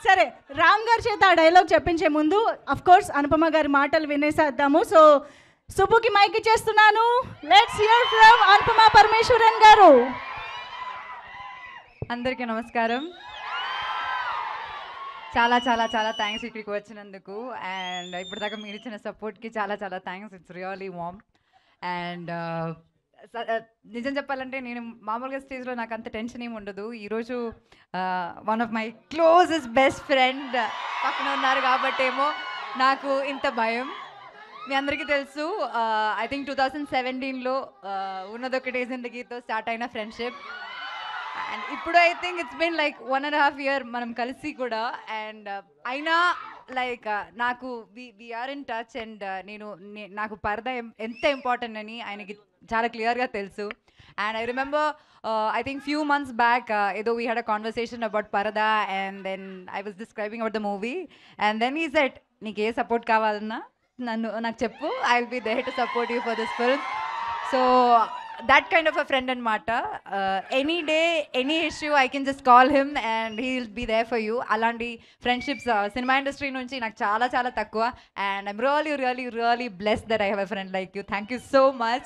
సరే రామ్ గారి చేత ఆ డైలాగ్ చెప్పించే ముందు అఫ్ కోర్స్ అనుపమ గారి మాటలు వినేసేద్దాము. సో సుబ్బుకి మైక్ ఇచ్చేస్తున్నాను. Let's hear from Anupama Parameswaran గారు. అందరికీ నమస్కారం. చాలా చాలా చాలా థ్యాంక్స్ ఇక్కడికి వచ్చినందుకు. అండ్ ఇప్పటిదాకా మీరు ఇచ్చిన సపోర్ట్కి చాలా చాలా thanks. It's really warm. And నిజం చెప్పాలంటే నేను మామూలుగా స్టేజ్లో నాకు అంత టెన్షన్ ఏమి ఉండదు. ఈరోజు one of my closest best friend పక్కన ఉన్నారు కాబట్టేమో నాకు ఇంత భయం. మీ అందరికీ తెలుసు, ఐ థింక్ 2017లో ఉన్నదొకటే జిందగీతో స్టార్ట్ అయిన ఫ్రెండ్షిప్. అండ్ ఇప్పుడు I think it's been like 1.5 year మనం కలిసి కూడా. అండ్ అయినా లైక్ నాకు వీఆర్ ఇన్ టచ్. అండ్ నాకు పరద ఎంత ఇంపార్టెంట్ అని ఆయనకి చాలా క్లియర్గా తెలుసు. And I remember I think few months back ఏదో we had a conversation about Parada, and then I was describing about the movie, and then he said నీకు ఏ support కావాలన్నా నాకు చెప్పు, I will be there to support you for this film. So that kind of a friend anamata. Any day, any issue, I can just call him and he'll be there for you. Alanti friendships cinema industry nunchi నాకు చాలా చాలా తక్కువ. And I'm really really really blessed that I have a friend like you. Thank you so much.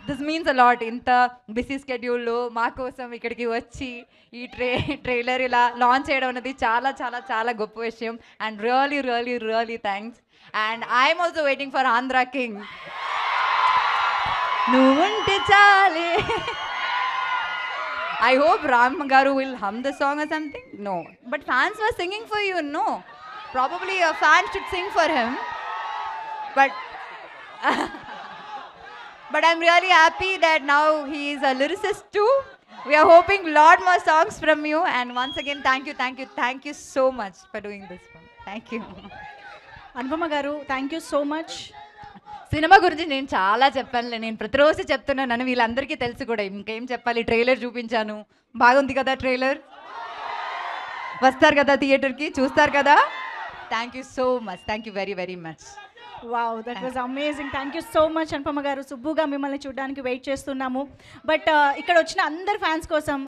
This means a lot. ఇంత busy స్కెడ్యూల్లో మా కోసం ఇక్కడికి వచ్చి ఈ ట్రైలర్ ఇలా లాంచ్ చేయడం అనేది చాలా చాలా చాలా గొప్ప విషయం. And really really really thanks. And I'm also waiting for Andhra king. నువ్వుంటే చాలే. I hope Ram Garu will hum the song or something. No, but fans were singing for you. No, probably a fan should sing for him. But I'm really happy that now he is a lyricist too. We are hoping lot more songs from you. And once again, thank you so much for doing this one. Thank you. Anupama గారు, thank you so much. Cinema గురించి నేను చాలా చెప్పానులే, నేను ప్రతిరోజు చెప్తున్నాను, వీళ్ళందరికీ తెలుసు కూడా. ఇంకేం చెప్పాలి, ట్రైలర్ చూపించాను, బాగుంది కదా ట్రైలర్, వస్తారు కదా థియేటర్కి, చూస్తారు కదా. Thank you so much. Thank you very very much. Wow, that was amazing. Thank you so much Anupama గారు. సుబ్బుగా మిమ్మల్ని చూడడానికి వెయిట్ చేస్తున్నాము. బట్ ఇక్కడ వచ్చిన అందరు ఫ్యాన్స్ కోసం